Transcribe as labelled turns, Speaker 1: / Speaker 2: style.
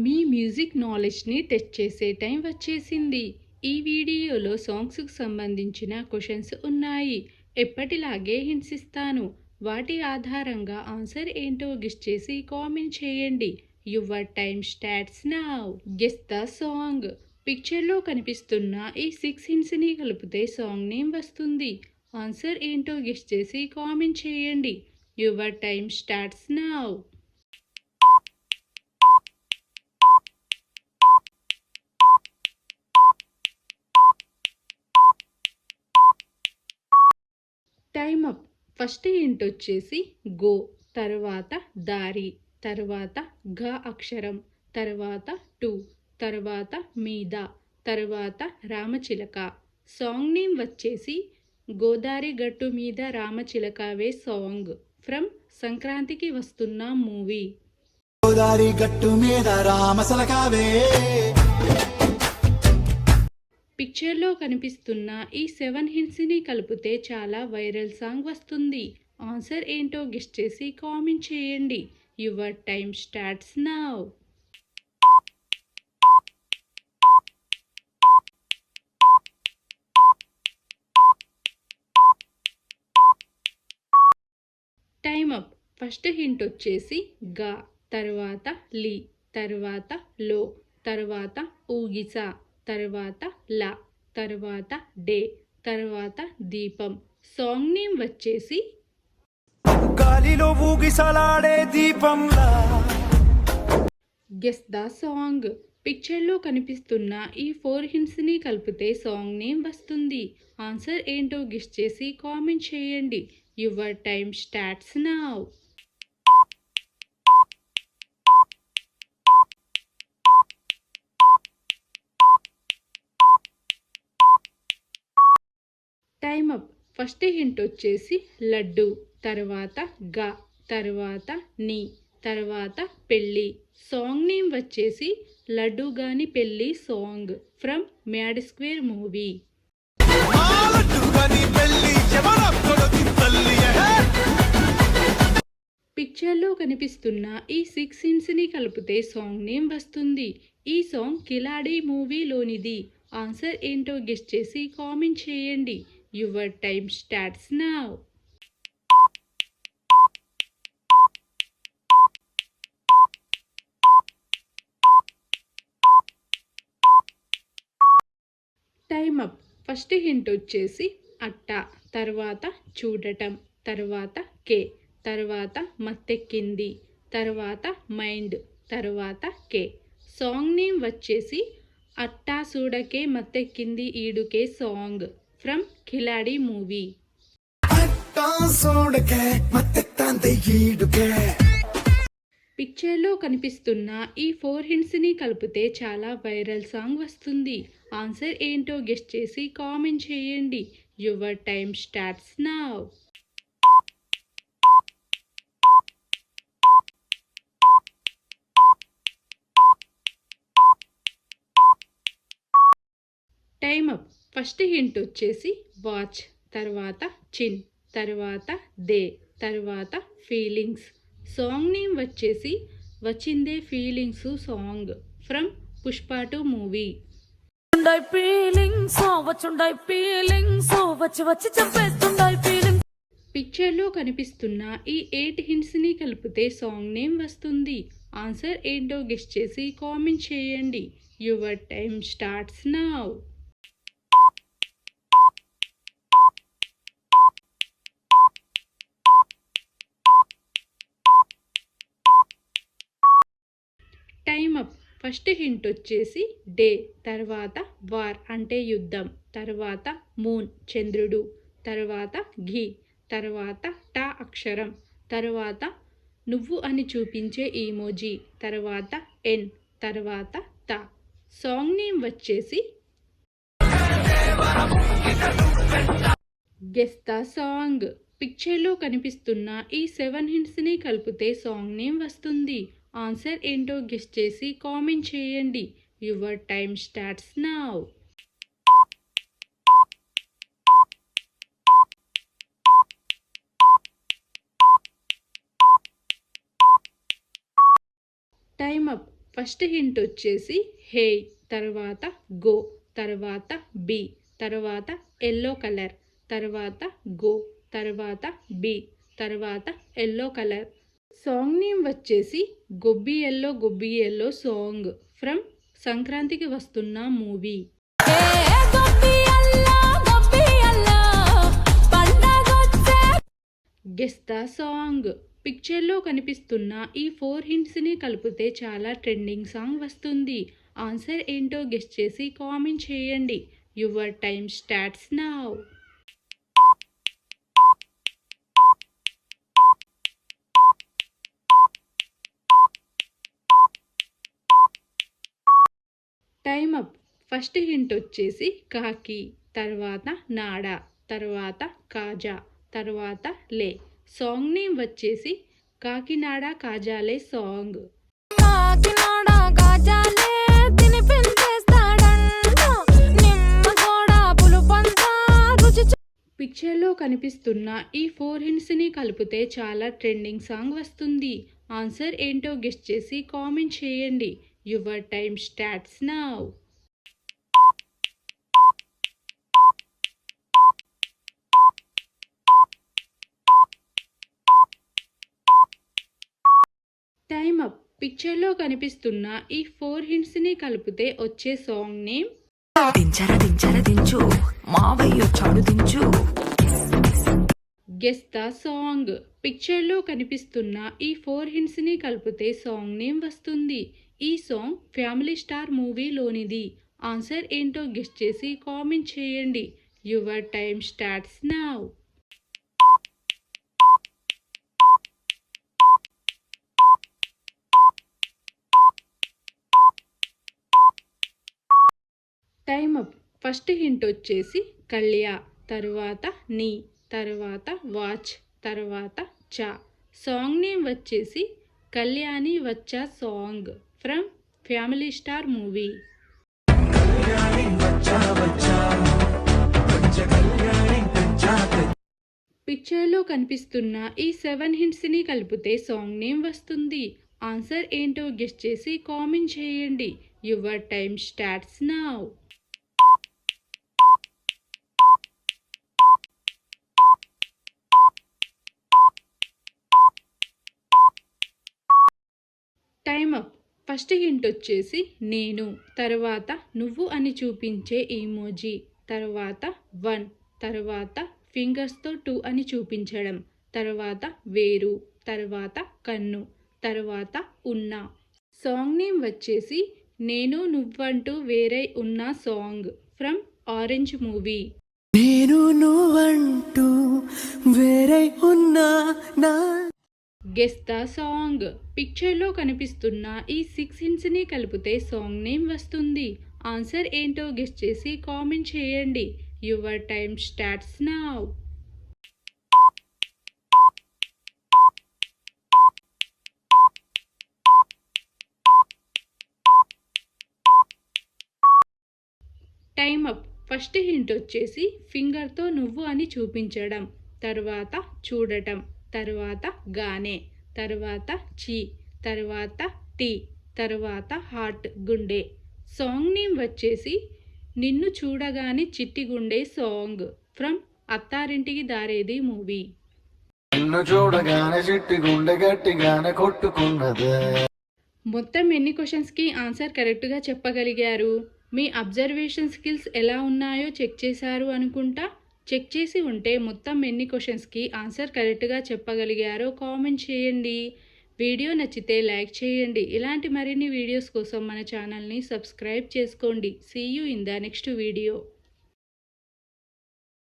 Speaker 1: మీ music నాలెడ్జ్ని test చేసే time వచ్చేసింది. ఈ వీడియోలో సాంగ్స్కు సంబంధించిన క్వశ్చన్స్ ఉన్నాయి. ఎప్పటిలాగే హింట్స్ ఇస్తాను. వాటి ఆధారంగా ఆన్సర్ ఏంటో గెస్ చేసి కామెంట్ చేయండి. Your time starts now. Guess the song. పిక్చర్లో కనిపిస్తున్న ఈ 6 హింట్స్ని కలిపితే సాంగ్ నేమ్ వస్తుంది. ఆన్సర్ ఏంటో గెస్ చేసి కామెంట్ చేయండి. Your time starts now. Time up. First hint వచ్చేసి గో, తర్వాత దారి, తర్వాత ఘ అక్షరం, తర్వాత టు, తర్వాత మీద, తర్వాత రామచిలక. సాంగ్ నేమ్ వచ్చేసి గోదారి గట్టు మీద రామచిలకవే సాంగ్ ఫ్రమ్ సంక్రాంతికి వస్తున్న మూవీ.
Speaker 2: గోదారి గట్టు మీద రామచిలకవే.
Speaker 1: పిక్చర్లో కనిపిస్తున్న ఈ 7 హింట్స్ని కలిపితే చాలా వైరల్ సాంగ్ వస్తుంది. ఆన్సర్ ఏంటో గెస్ చేసి కామెంట్ చేయండి. Your time starts now. Time up. First hint వచ్చేసి గా, తర్వాత లి, తర్వాత లో, తర్వాత ఊగిస, తర్వాత ల, తర్వాత డే, తర్వాత దీపం. సాంగ్ నేమ్ వచ్చేసి
Speaker 2: గాలిలో ఊగిసలాడే దీపంలా.
Speaker 1: Guess the song. పిక్చర్లో కనిపిస్తున్న ఈ 4 హింట్స్ని కలిపితే సాంగ్ నేమ్ వస్తుంది. ఆన్సర్ ఏంటో గెస్ చేసి కామెంట్ చేయండి. Your time starts now. Time up. First hint వచ్చేసి లడ్డు, తర్వాత గా, తర్వాత నీ, తర్వాత పెళ్ళి. సాంగ్ నేమ్ వచ్చేసి లడ్డు గాని పెళ్ళి song from mad square movie. పిక్చర్లో కనిపిస్తున్న ఈ 6 హింట్స్ని కలిపితే సాంగ్ నేమ్ వస్తుంది. ఈ సాంగ్ కిలాడి మూవీలోనిది. ఆన్సర్ ఏంటో గెస్ చేసి కామెంట్ చేయండి. Your time starts now. Time up. First hint వచ్చేసి అట్ట, తర్వాత చూడటం, తర్వాత కే, తర్వాత మత్తెక్కింది, తర్వాత మైండ్, తర్వాత కే. సాంగ్ నేమ్ వచ్చేసి అట్టా సూడకే మత్తెక్కింది ఈడుకే సాంగ్ ఫ్రమ్ కిలాడి మూవీ. పిక్చర్లో కనిపిస్తున్న ఈ 4 హింట్స్ని కలిపితే చాలా వైరల్ సాంగ్ వస్తుంది. ఆన్సర్ ఏంటో గెస్ చేసి కామెంట్ చేయండి. Your time starts now. Time up. First hint వచ్చేసి వాచ్, తర్వాత చిన్, తర్వాత దే, తర్వాత ఫీలింగ్స్. సాంగ్ నేమ్ వచ్చేసి వచ్చిందే feelings song from Pushpa 2 movie. పిక్చర్లో కనిపిస్తున్న ఈ 8 హింట్స్ని కలిపితే సాంగ్ నేమ్ వస్తుంది. ఆన్సర్ ఏంటో గెస్ చేసి కామెంట్ చేయండి. Your time starts now. Time up. First hint వచ్చేసి డే, తర్వాత వార్ అంటే యుద్ధం, తర్వాత మూన్ చంద్రుడు, తర్వాత ఘీ, తర్వాత టా అక్షరం, తర్వాత నువ్వు అని చూపించే ఈమోజీ, తర్వాత ఎన్, తర్వాత తా. సాంగ్ నేమ్ వచ్చేసి గెస్ ద సాంగ్. పిక్చర్లో కనిపిస్తున్న ఈ 7 హింట్స్ని కలిపితే సాంగ్ నేమ్ వస్తుంది. ఆన్సర్ ఏంటో గెస్ చేసి కామెంట్ చేయండి. Your time starts now. Time up. First hint వచ్చేసి హే, తర్వాత గో, తర్వాత బి, తర్వాత ఎల్లో కలర్, తర్వాత గో, తర్వాత బి, తర్వాత ఎల్లో కలర్. సాంగ్ నేమ్ వచ్చేసి గొబ్బి ఎల్లో సాంగ్ ఫ్రమ్ సంక్రాంతికి వస్తున్న మూవీ. Guess the song. పిక్చర్లో కనిపిస్తున్న ఈ 4 హింట్స్ని కలిపితే చాలా ట్రెండింగ్ సాంగ్ వస్తుంది. ఆన్సర్ ఏంటో గెస్ చేసి కామెంట్ చేయండి. Your time starts now. Time up. First hint వచ్చేసి కాకి, తర్వాత నాడా, తర్వాత కాజా, తర్వాత లే. సాంగ్ నేమ్ వచ్చేసి కాకినాడ కాజాలే సాంగ్. పిక్చర్లో కనిపిస్తున్న ఈ 4 హింట్స్ని కలిపితే చాలా ట్రెండింగ్ సాంగ్ వస్తుంది. ఆన్సర్ ఏంటో గెస్ చేసి కామెంట్ చేయండి. Your time starts now. Time up. పిక్చర్లో కనిపిస్తున్న ఈ 4 హింట్స్ని కలిపితే వచ్చే సాంగ్ నేమ్
Speaker 3: దించు మావయ్యొచ్చాడు దించు.
Speaker 1: Guess the song. పిక్చర్లో కనిపిస్తున్న ఈ 4 హింట్స్ని కలిపితే సాంగ్ నేమ్ వస్తుంది. ఈ సాంగ్ ఫ్యామిలీ స్టార్ మూవీలోనిది. ఆన్సర్ ఏంటో గెస్ చేసి కామెంట్ చేయండి. Your time starts now. Time up. First hint వచ్చేసి కళ్యా, తర్వాత నీ, తర్వాత వాచ్, తర్వాత చా. సాంగ్ నేమ్ వచ్చేసి కళ్యాణి వచ్చా song from family star movie. పిక్చర్లో కనిపిస్తున్న ఈ 7 హింట్స్ని కలిపితే సాంగ్ నేమ్ వస్తుంది. ఆన్సర్ ఏంటో గెస్ చేసి కామెంట్ చేయండి. Your time starts now. Time up. First hint వచ్చేసి నేను, తర్వాత నువ్వు అని చూపించే ఈమోజీ, తర్వాత 1, తర్వాత ఫింగర్స్తో 2 అని చూపించడం, తర్వాత వేరు, తర్వాత కన్ను, తర్వాత ఉన్న. సాంగ్ నేమ్ వచ్చేసి నేను నువ్వంటూ వేరే ఉన్న సాంగ్ ఫ్రమ్ ఆరెంజ్ మూవీ.
Speaker 2: నేను నువ్వంటూ వేరే ఉన్నా నా.
Speaker 1: Guess the song. పిక్చర్లో కనిపిస్తున్న ఈ 6 హింట్స్ని కలిపితే సాంగ్ నేమ్ వస్తుంది. ఆన్సర్ ఏంటో గెస్ చేసి కామెంట్ చేయండి. Your time starts now. Time up. First hint వచ్చేసి ఫింగర్తో నువ్వు అని చూపించడం, తర్వాత చూడటం, తర్వాత గానే, తర్వాత చీ, తర్వాత టీ, తర్వాత హార్ట్ గుండె. సాంగ్ నేమ్ వచ్చేసి నిన్ను చూడగానే చిట్టి గుండె song from Attarintiki Daredi movie.
Speaker 2: నిన్ను చూడగానే చిట్టి గుండె గట్టిగానే కొట్టుకున్నదే.
Speaker 1: మొత్తం ఎన్ని క్వశ్చన్స్కి ఆన్సర్ కరెక్ట్గా చెప్పగలిగారు? మీ అబ్జర్వేషన్ స్కిల్స్ ఎలా ఉన్నాయో చెక్ చేశారు అనుకుంటా. చెక్ చేసి ఉంటే మొత్తం ఎన్ని క్వశ్చన్స్కి ఆన్సర్ కరెక్ట్గా చెప్పగలిగారో కామెంట్ చేయండి. వీడియో నచ్చితే లైక్ చేయండి. ఇలాంటి మరిన్ని వీడియోస్ కోసం మన ఛానల్ని సబ్స్క్రైబ్ చేసుకోండి. See you in the next video.